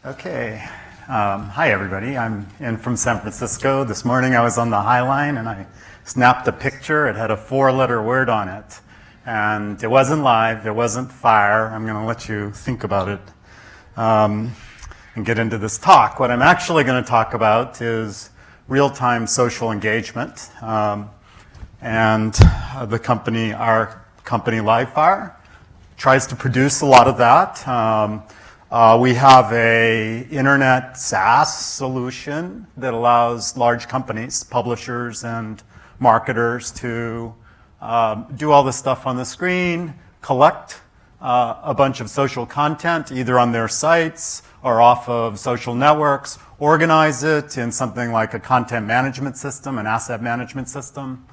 Okay. Hi, everybody. I'm in from San Francisco. This morning I was on the High Line and I snapped a picture. It had a 4-letter word on it. And it wasn't live. It wasn't fire. I'm going to let you think about it and get into this talk. What I'm actually going to talk about is real-time social engagement. And our company, Livefyre, tries to produce a lot of that. We have a internet SaaS solution that allows large companies, publishers and marketers to do all this stuff on the screen, collect a bunch of social content either on their sites or off of social networks, organize it in something like a content management system, an asset management system,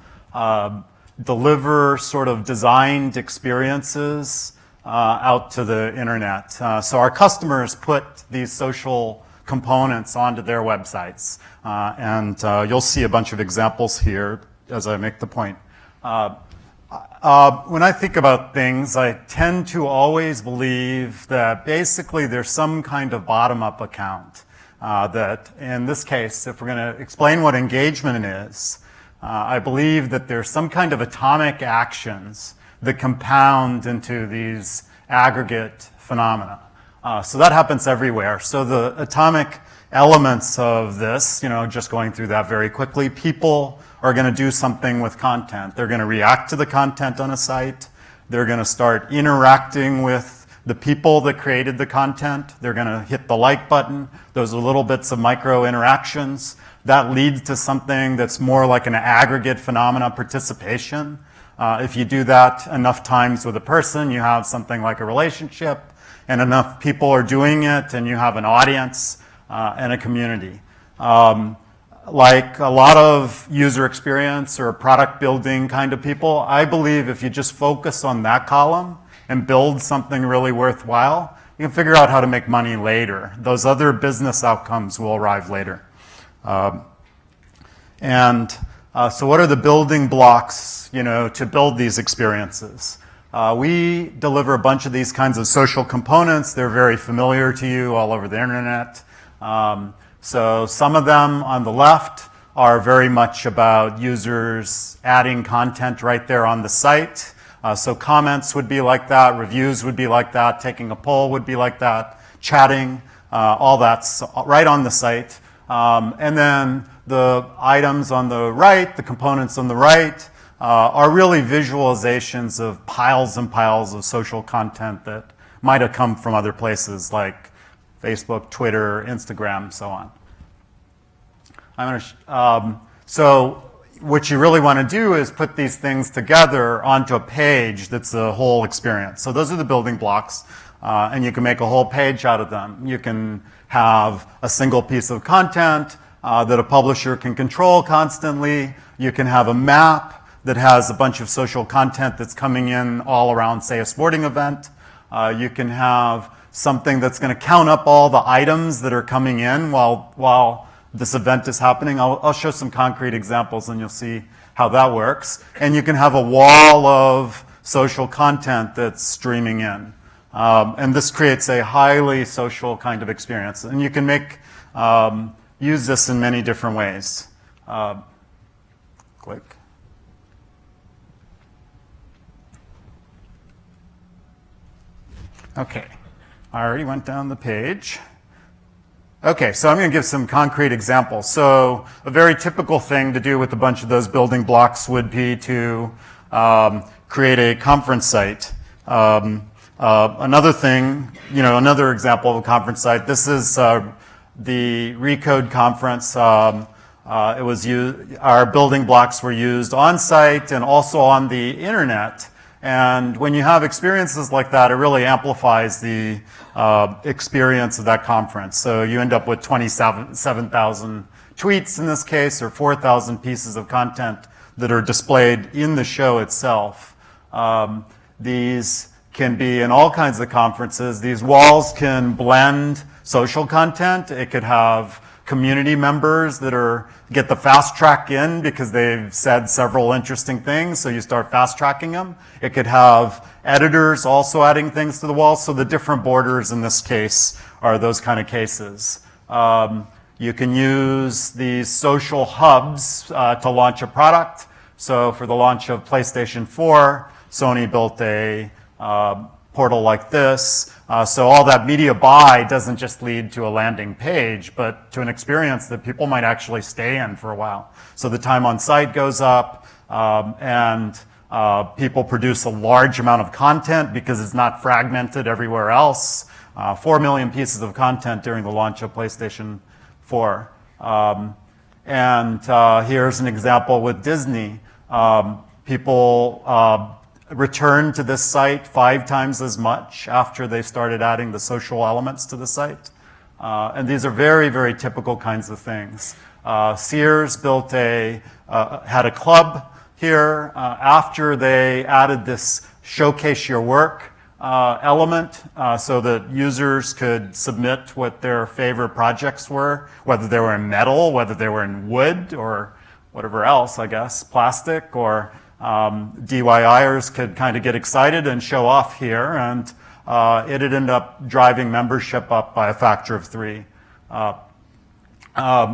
deliver sort of designed experiences out to the internet. So our customers put these social components onto their websites. And you'll see a bunch of examples here as I make the point. When I think about things, I tend to always believe that basically there's some kind of bottom-up account. That in this case, if we're going to explain what engagement is, I believe that there's some kind of atomic actions that compound into these aggregate phenomena. So that happens everywhere. So the atomic elements of this, just going through that very quickly, people are going to do something with content. They're going to react to the content on a site. They're going to start interacting with the people that created the content. They're going to hit the like button. Those are little bits of micro interactions. That leads to something that's more like an aggregate phenomena participation. If you do that enough times with a person, you have something like a relationship, and enough people are doing it, and you have an audience and a community. Like a lot of user experience or product building kind of people, I believe if you just focus on that column and build something really worthwhile, you can figure out how to make money later. Those other business outcomes will arrive later. So what are the building blocks, to build these experiences? We deliver a bunch of these kinds of social components. They're very familiar to you all over the internet. So some of them on the left are very much about users adding content right there on the site. So comments would be like that, reviews would be like that, taking a poll would be like that, chatting, all that's right on the site. And then the items on the right, the components on the right, are really visualizations of piles and piles of social content that might have come from other places like Facebook, Twitter, Instagram, so on. So what you really want to do is put these things together onto a page that's a whole experience. So those are the building blocks, and you can make a whole page out of them. You can have a single piece of content that a publisher can control constantly. You can have a map that has a bunch of social content that's coming in all around, say, a sporting event. You can have something that's going to count up all the items that are coming in while this event is happening. I'll show some concrete examples and you'll see how that works. And you can have a wall of social content that's streaming in. And this creates a highly social kind of experience. And you can use this in many different ways. Click. Okay, I already went down the page. Okay, so I'm going to give some concrete examples. So a very typical thing to do with a bunch of those building blocks would be to create a conference site. Another thing, another example of a conference site, this is the Recode conference. It was our building blocks were used on site and also on the internet. And when you have experiences like that, it really amplifies the experience of that conference. So you end up with 27,000 tweets in this case, or 4,000 pieces of content that are displayed in the show itself. These can be in all kinds of conferences. These walls can blend social content. It could have community members that get the fast track in because they've said several interesting things, so you start fast tracking them. It could have editors also adding things to the wall, so the different borders in this case are those kind of cases. You can use these social hubs to launch a product. So for the launch of PlayStation 4, Sony built a portal like this. So all that media buy doesn't just lead to a landing page, but to an experience that people might actually stay in for a while. So the time on site goes up, and people produce a large amount of content because it's not fragmented everywhere else. 4 million pieces of content during the launch of PlayStation 4. Here's an example with Disney. People returned to this site 5 times as much after they started adding the social elements to the site. And these are very, very typical kinds of things. Sears built had a club here after they added this showcase your work element so that users could submit what their favorite projects were, whether they were in metal, whether they were in wood, or whatever else, I guess, plastic, or DIYers could kind of get excited and show off here, and it'd end up driving membership up by a factor of 3.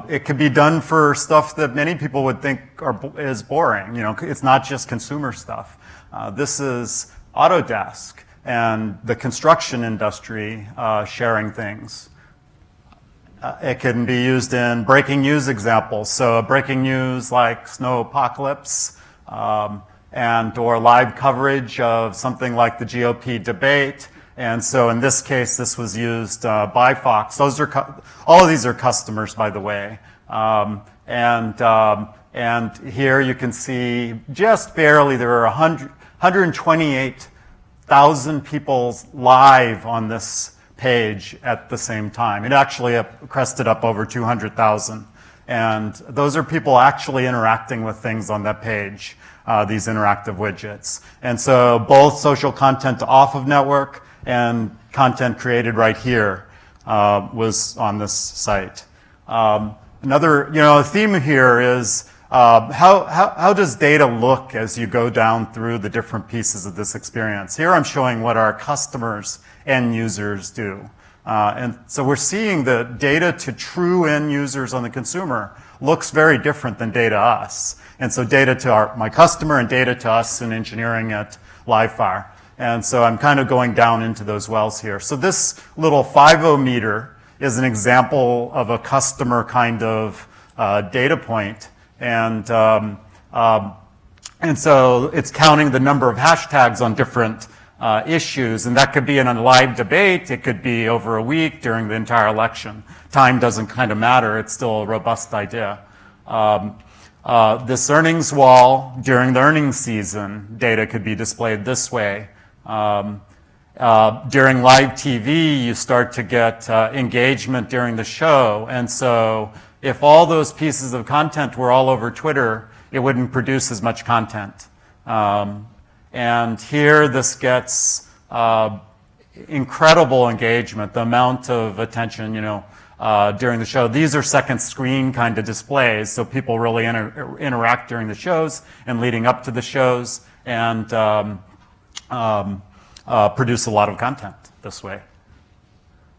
It could be done for stuff that many people would think is boring. You know, it's not just consumer stuff. This is Autodesk and the construction industry sharing things. It can be used in breaking news examples. So breaking news like snow apocalypse, or live coverage of something like the GOP debate. And so in this case, this was used by Fox. All of these are customers, by the way. And here you can see just barely there are 128,000 people live on this page at the same time. It actually crested up over 200,000. And those are people actually interacting with things on that page, these interactive widgets. And so both social content off of network and content created right here was on this site. Another, theme here is how does data look as you go down through the different pieces of this experience? Here I'm showing what our customers, end users do. And so we're seeing that data to true end users on the consumer looks very different than data us. And so data to my customer and data to us in engineering at Livefyre. And so I'm kind of going down into those wells here. So this little 5.0 meter is an example of a customer kind of data point. And so it's counting the number of hashtags on different issues, and that could be in a live debate, it could be over a week during the entire election. Time doesn't kind of matter, it's still a robust idea. This earnings wall, during the earnings season, data could be displayed this way. During live TV, you start to get engagement during the show, and so if all those pieces of content were all over Twitter, it wouldn't produce as much content. And here this gets incredible engagement, the amount of attention, during the show. These are second screen kind of displays, so people really interact during the shows and leading up to the shows, and produce a lot of content this way.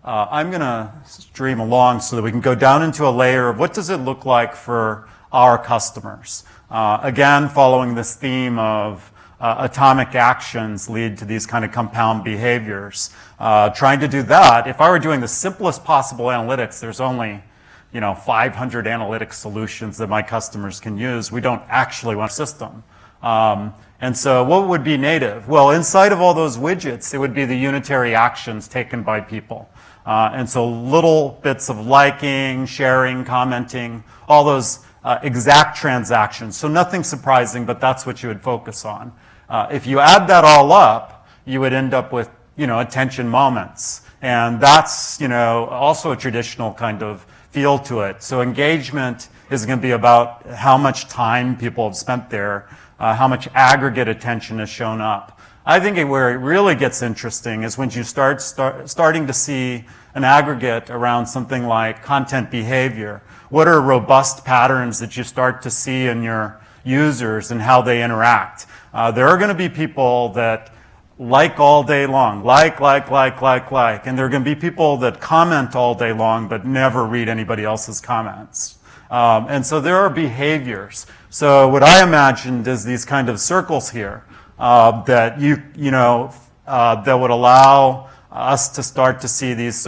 I'm going to stream along so that we can go down into a layer of what does it look like for our customers. Again, following this theme of atomic actions lead to these kind of compound behaviors. Trying to do that, if I were doing the simplest possible analytics, there's only 500 analytics solutions that my customers can use. We don't actually want a system. And so what would be native? Well, inside of all those widgets, it would be the unitary actions taken by people. And so little bits of liking, sharing, commenting, all those exact transactions. So nothing surprising, but that's what you would focus on. If you add that all up, you would end up with, attention moments. And that's, also a traditional kind of feel to it. So engagement is going to be about how much time people have spent there, how much aggregate attention has shown up. I think where it really gets interesting is when you starting to see an aggregate around something like content behavior. What are robust patterns that you start to see in your users and how they interact? There are going to be people that like all day long, like, and there are going to be people that comment all day long but never read anybody else's comments. And so there are behaviors. So what I imagined is these kind of circles here that that would allow us to start to see these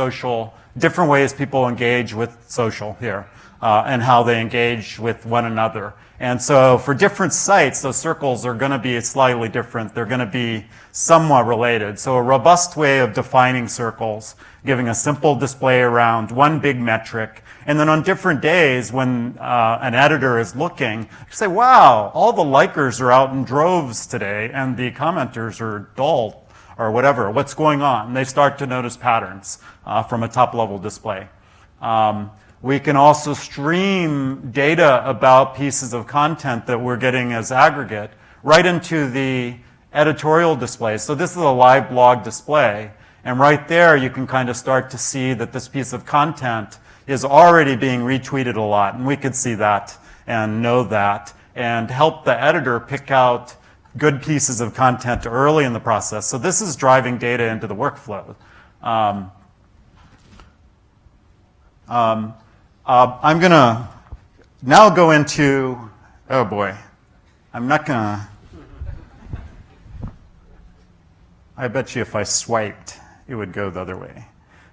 different ways people engage with social here and how they engage with one another. And so for different sites, those circles are going to be slightly different. They're going to be somewhat related. So a robust way of defining circles, giving a simple display around one big metric, and then on different days when an editor is looking, you say, wow, all the likers are out in droves today and the commenters are dull or whatever. What's going on? And they start to notice patterns from a top-level display. We can also stream data about pieces of content that we're getting as aggregate right into the editorial display. So this is a live blog display, and right there you can kind of start to see that this piece of content is already being retweeted a lot, and we could see that and know that and help the editor pick out good pieces of content early in the process. So this is driving data into the workflow. I'm going to now go into, oh boy, I'm not going to, I bet you if I swiped, it would go the other way.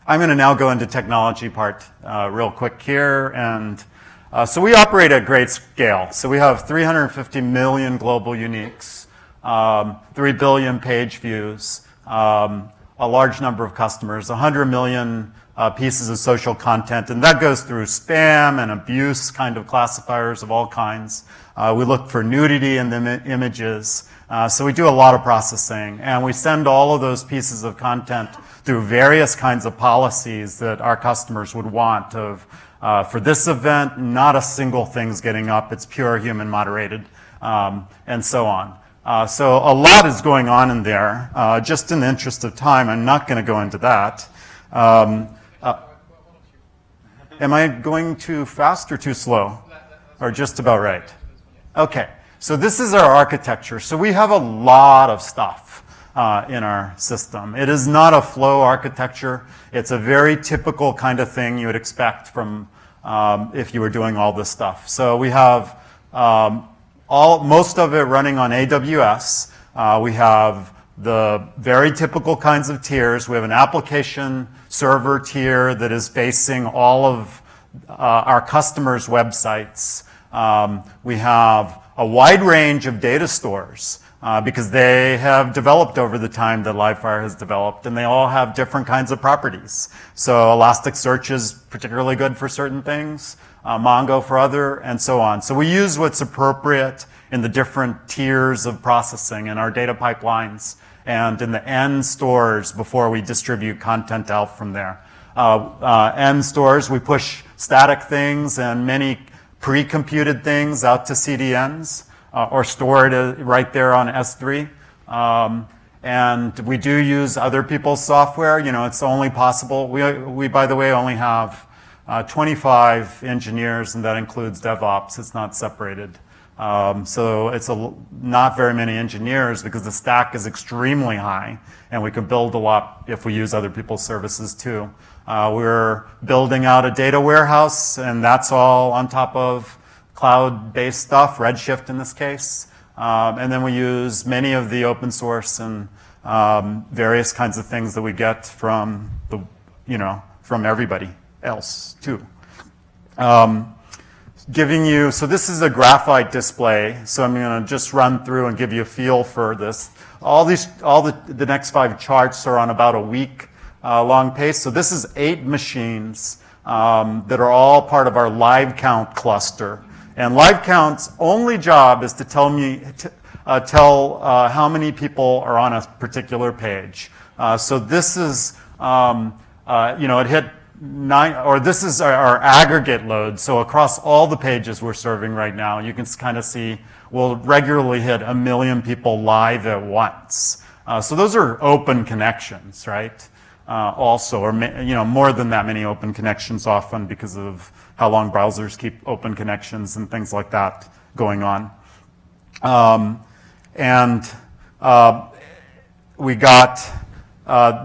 I'm going to now go into technology part real quick here. And so we operate at great scale. So we have 350 million global uniques, 3 billion page views, a large number of customers, 100 million pieces of social content, and that goes through spam and abuse kind of classifiers of all kinds. We look for nudity in the images. So we do a lot of processing, and we send all of those pieces of content through various kinds of policies that our customers would want of, for this event, not a single thing's getting up, it's pure human moderated, and so on. So a lot is going on in there. Just in the interest of time, I'm not going to go into that. Am I going too fast or too slow? Or just about right? Okay, so this is our architecture. So we have a lot of stuff in our system. It is not a flow architecture. It's a very typical kind of thing you would expect from if you were doing all this stuff. So we have most of it running on AWS. We have the very typical kinds of tiers. We have an application server tier that is facing all of our customers' websites. We have a wide range of data stores because they have developed over the time that Livefyre has developed, and they all have different kinds of properties. So Elasticsearch is particularly good for certain things, Mongo for other, and so on. So we use what's appropriate in the different tiers of processing in our data pipelines and in the end stores before we distribute content out from there. End stores, we push static things and many pre-computed things out to CDNs or store it right there on S3. And we do use other people's software. You know, it's only possible. We by the way, only have 25 engineers, and that includes DevOps. It's not separated. So it's not very many engineers because the stack is extremely high, and we can build a lot if we use other people's services too. We're building out a data warehouse, and that's all on top of cloud-based stuff, Redshift in this case. And then we use many of the open source and various kinds of things that we get from from everybody else too. So this is a graphite display, so I'm going to just run through and give you a feel for this. All the next 5 charts are on about a week long pace. So this is 8 machines that are all part of our live count cluster. And live count's only job is to tell how many people are on a particular page. So this is, it hit 9, or this is our aggregate load. So across all the pages we're serving right now, you can kind of see we'll regularly hit 1 million people live at once. So those are open connections, right? Also, or more than that many open connections often because of how long browsers keep open connections and things like that going on. We got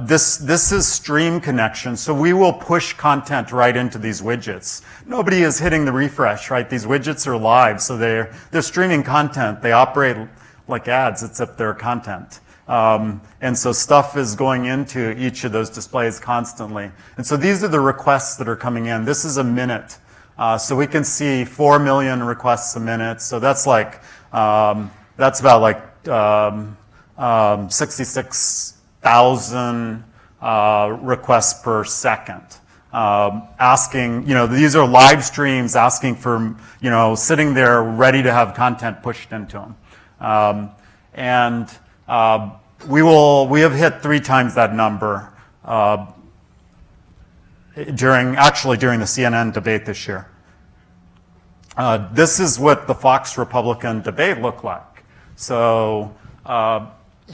this is stream connection, so we will push content right into these widgets. Nobody is hitting the refresh, right? These widgets are live, so they're streaming content. They operate like ads, except they're content. And so stuff is going into each of those displays constantly. And so these are the requests that are coming in. This is a minute. So we can see 4 million requests a minute. So that's like, that's about like 66,000 requests per second. Asking, these are live streams asking for, sitting there ready to have content pushed into them. We have hit 3 times that number during the CNN debate this year. This is what the Fox Republican debate looked like. So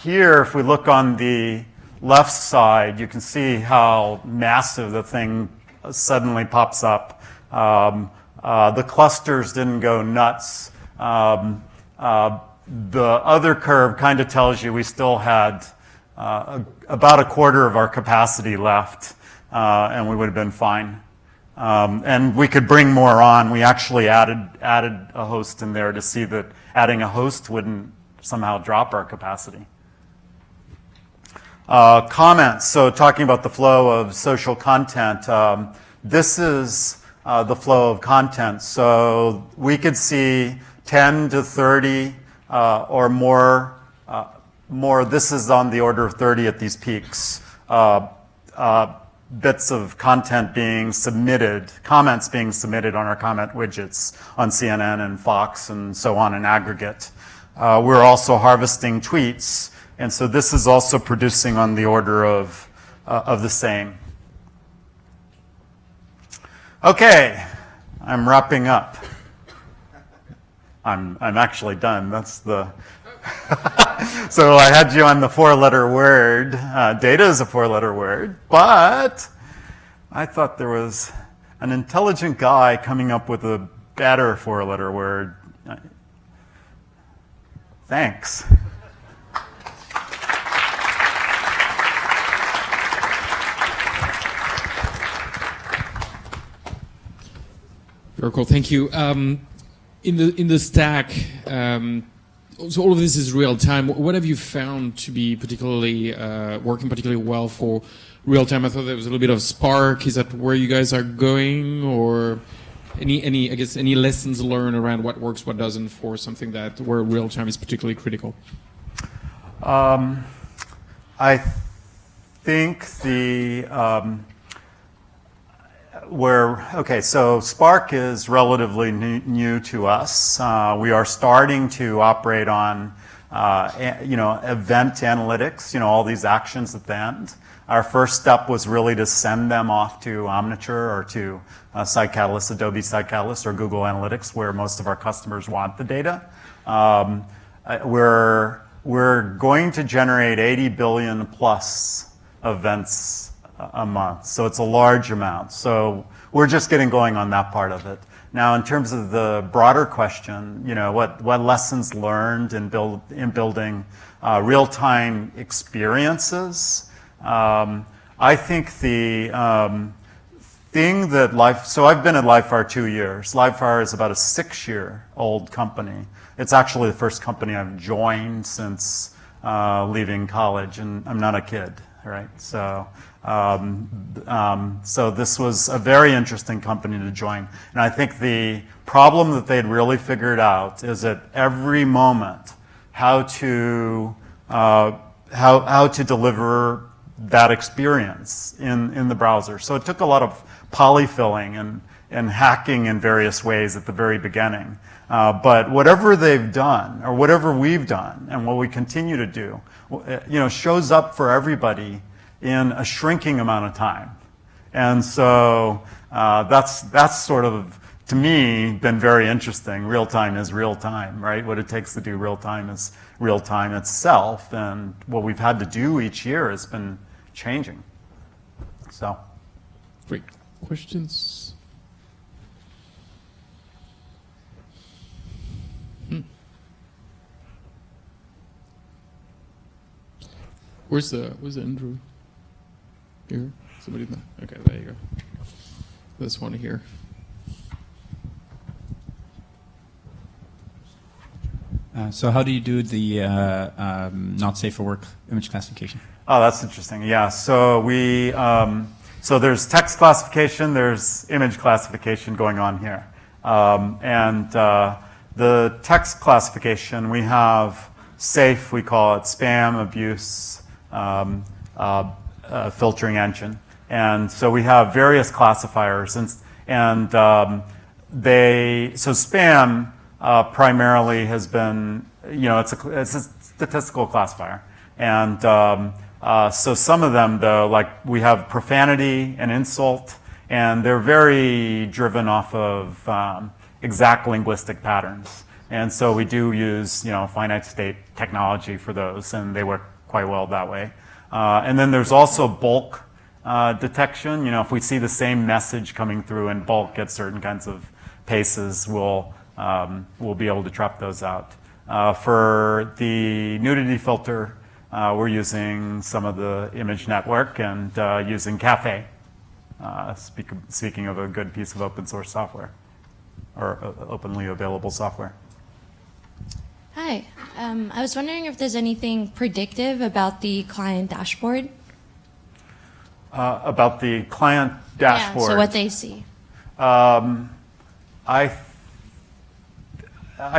here, if we look on the left side, you can see how massive the thing suddenly pops up. The clusters didn't go nuts. The other curve kind of tells you we still had about a quarter of our capacity left, and we would have been fine. And we could bring more on. We actually added a host in there to see that adding a host wouldn't somehow drop our capacity. Comments, so talking about the flow of social content. This is the flow of content. So we could see 10 to 30 or more, this is on the order of 30 at these peaks, bits of content being submitted, comments being submitted on our comment widgets on CNN and Fox and so on in aggregate. We're also harvesting tweets, and so this is also producing on the order of the same. Okay, I'm wrapping up. I'm actually done. That's the. So I had you on the 4-letter word. Data is a 4-letter word, but I thought there was an intelligent guy coming up with a better 4-letter word. Thanks. Very cool. Thank you. In the stack, so all of this is real time. What have you found to be particularly working particularly well for real time? I thought there was a little bit of Spark. Is that where you guys are going, or any lessons learned around what works, what doesn't for something that where real time is particularly critical? I think so Spark is relatively new to us. We are starting to operate on, event analytics, all these actions at the end. Our first step was really to send them off to Omniture or to SiteCatalyst, Adobe SiteCatalyst, or Google Analytics, where most of our customers want the data. We're going to generate 80 billion plus events a month, so it's a large amount. So we're just getting going on that part of it. Now, in terms of the broader question, what lessons learned in building real-time experiences, I think the thing that so I've been at Livefyre 2 years. Livefyre is about a 6-year-old company. It's actually the first company I've joined since leaving college, and I'm not a kid, right? So this was a very interesting company to join. And I think the problem that they'd really figured out is at every moment how to deliver that experience in the browser. So it took a lot of polyfilling and hacking in various ways at the very beginning. But whatever they've done, or whatever we've done, and what we continue to do, shows up for everybody in a shrinking amount of time. And so that's sort of to me, been very interesting. Real time is real time, right? What it takes to do real time is real time itself, and what we've had to do each year has been changing. So, Great. Questions? Where's the Andrew? Here? Somebody? Okay, there you go. This one here. So how do you do the not safe for work image classification? oh, that's interesting. Yeah. So we so there's text classification, there's image classification going on here, and the text classification we have safe. We call it spam, abuse, filtering engine, and so we have various classifiers, and so spam primarily has been, it's a statistical classifier, and so some of them though, like we have profanity and insult, and they're very driven off of exact linguistic patterns, and so we do use finite state technology for those, and they work quite well that way. And then there's also bulk detection. If we see the same message coming through in bulk at certain kinds of paces, we'll be able to trap those out. For the nudity filter, we're using some of the image network and using Caffe, speaking of a good piece of open source software, or openly available software. Hi. I was wondering if there's anything predictive about the client dashboard. About the client dashboard. Yeah, so what they see. I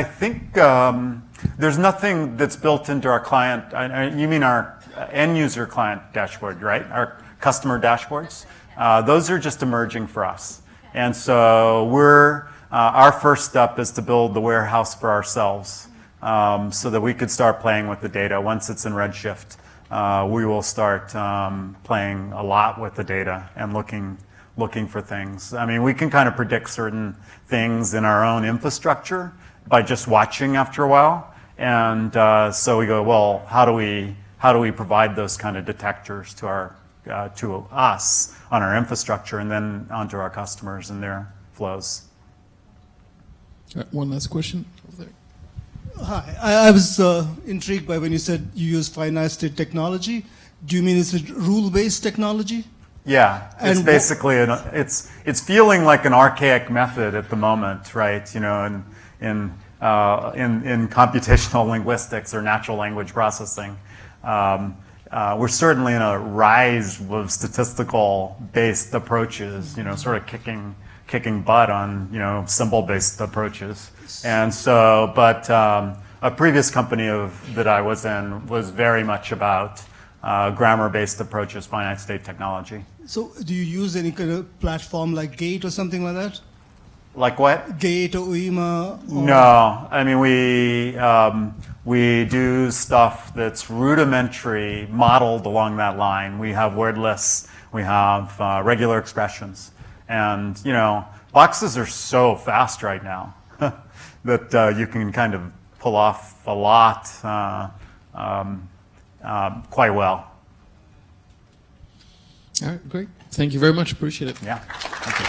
think there's nothing that's built into our client. You mean our end user client dashboard, right? Our customer dashboards. Those are just emerging for us, and so our first step is to build the warehouse for ourselves, so that we could start playing with the data. Once it's in Redshift, we will start playing a lot with the data and looking for things. I mean, we can kind of predict certain things in our own infrastructure by just watching after a while, and so we go, well, how do we provide those kind of detectors to us on our infrastructure, and then onto our customers and their flows. All right, one last question over there. Hi, I was intrigued by when you said you use finite state technology. Do you mean it's a rule-based technology? Yeah, it's basically it's feeling like an archaic method at the moment, right? In computational linguistics or natural language processing, we're certainly in a rise of statistical-based approaches. Sort of kicking butt on symbol-based approaches, and so. But a previous company that I was in was very much about grammar-based approaches, finite state technology. So, do you use any kind of platform like Gate or something like that? Like what? Gate or UEMA? Or No, I mean we do stuff that's rudimentary, modeled along that line. We have word lists, we have regular expressions, and boxes are so fast right now that you can kind of pull off a lot quite well. All right, great. Thank you very much. Appreciate it. Yeah. Thank you.